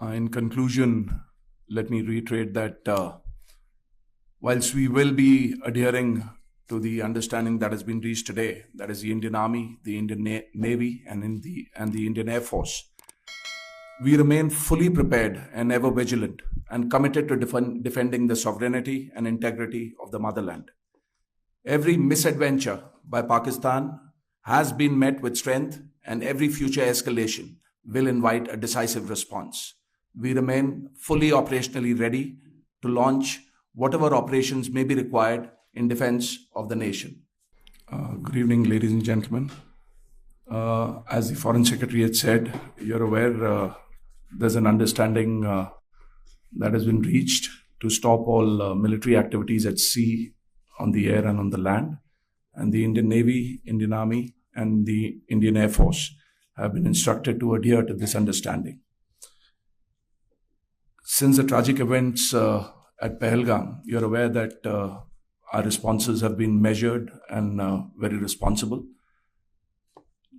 In conclusion, let me reiterate that whilst we will be adhering to the understanding that has been reached today, that is the Indian Army, the Indian Navy, and the Indian Air Force, we remain fully prepared and ever vigilant and committed to defending the sovereignty and integrity of the motherland. Every misadventure by Pakistan has been met with strength, and every future escalation will invite a decisive response. We remain fully operationally ready to launch whatever operations may be required in defense of the nation. Good evening, ladies and gentlemen. As the Foreign Secretary had said, you're aware there's an understanding that has been reached to stop all military activities at sea, on the air and on the land. And the Indian Navy, Indian Army, and the Indian Air Force have been instructed to adhere to this understanding. Since the tragic events at Pahalgam, you're aware that our responses have been measured and very responsible.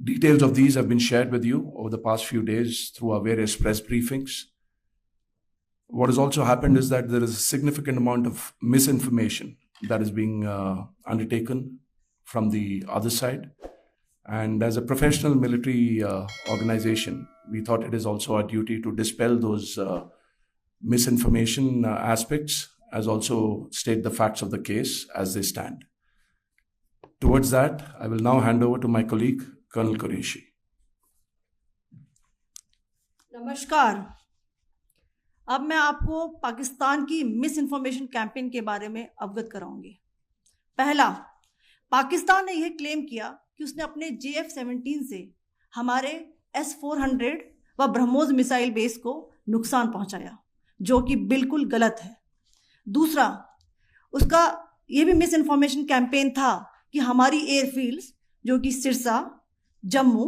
Details of these have been shared with you over the past few days through our various press briefings. What has also happened is that there is a significant amount of misinformation that is being undertaken from the other side. And as a professional military organization, we thought it is also our duty to dispel those misinformation aspects, as also state the facts of the case as they stand. Towards that, I will now hand over to my colleague, Colonel Qureshi. नमस्कार। अब मैं आपको पाकिस्तान की miss information campaign के बारे में अवगत कराऊंगी। पहला, पाकिस्तान ने यह क्लेम किया कि उसने अपने JF-17 से हमारे S-400 व ब्रह्मोस मिसाइल बेस को नुकसान पहुंचाया, जो कि बिल्कुल गलत है। दूसरा, उसका यह भी मिस इन्फॉर्मेशन कैंपेन था कि हमारी एयरफील्ड्स जो कि सिरसा, जम्मू,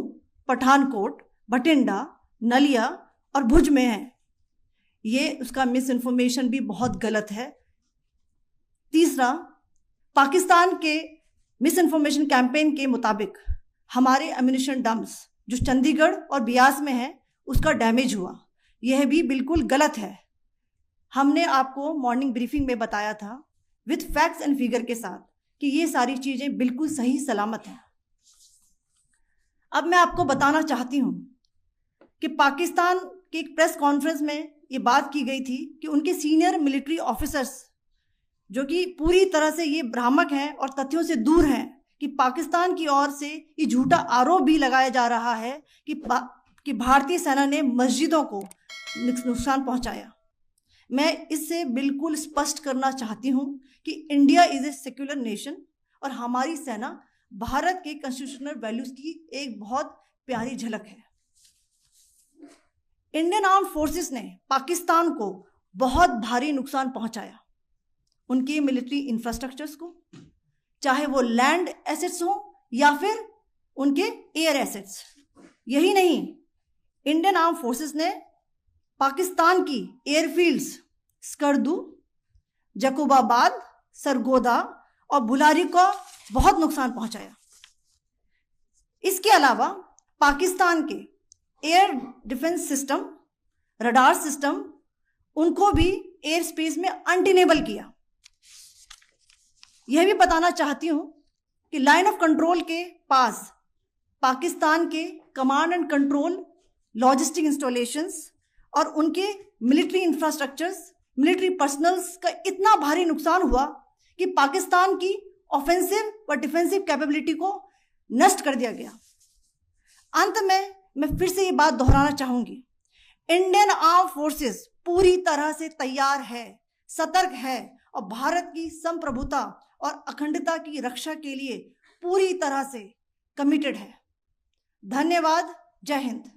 पठानकोट, भटिंडा, नलिया और भुज में है, ये उसका मिस इन्फॉर्मेशन भी बहुत गलत है। तीसरा, पाकिस्तान के मिस इन्फॉर्मेशन कैंपेन के मुताबिक हमारे एम्यूनिशन डम्प्स जो चंडीगढ़ और बियास में है उसका डैमेज हुआ, यह भी बिल्कुल गलत है। हमने आपको मॉर्निंग ब्रीफिंग में बताया था विद फैक्ट्स एंड फिगर के साथ कि ये सारी चीज़ें बिल्कुल सही सलामत हैं। अब मैं आपको बताना चाहती हूँ कि पाकिस्तान के एक प्रेस कॉन्फ्रेंस में ये बात की गई थी कि उनके सीनियर मिलिट्री ऑफिसर्स जो कि पूरी तरह से ये भ्रामक हैं और तथ्यों से दूर हैं कि पाकिस्तान की ओर से ये झूठा आरोप भी लगाया जा रहा है कि भारतीय सेना ने मस्जिदों को नुकसान पहुंचाया। मैं इससे बिल्कुल स्पष्ट करना चाहती हूं कि India is a secular nation और हमारी सेना भारत के कॉन्स्टिट्यूशनल वैल्यूज की एक बहुत प्यारी झलक है। इंडियन आर्म्ड फोर्सेस ने पाकिस्तान को बहुत भारी नुकसान पहुंचाया, उनके मिलिट्री इंफ्रास्ट्रक्चर्स को, चाहे वो लैंड एसेट्स हो या फिर उनके एयर एसेट्स। यही नहीं, इंडियन आर्म्ड फोर्सेस ने पाकिस्तान की एयरफील्ड्स स्कर्दू, जकोबाबाद, सरगोदा और बुलारी को बहुत नुकसान पहुंचाया। इसके अलावा पाकिस्तान के air defence system, radar system, उनको भी एयर स्पेस में अनटेनेबल किया। यह भी बताना चाहती हूं कि लाइन ऑफ कंट्रोल के पास पाकिस्तान के command and control logistic installations और उनके मिलिट्री इंफ्रास्ट्रक्चर्स, मिलिट्री पर्सनल्स का इतना भारी नुकसान हुआ कि पाकिस्तान की ऑफेंसिव व डिफेंसिव कैपेबिलिटी को नष्ट कर दिया गया। अंत में मैं फिर से ये बात दोहराना चाहूंगी, इंडियन आर्म फोर्सेस पूरी तरह से तैयार है, सतर्क है और भारत की संप्रभुता और अखंडता की रक्षा के लिए पूरी तरह से कमिटेड है। धन्यवाद। जय हिंद।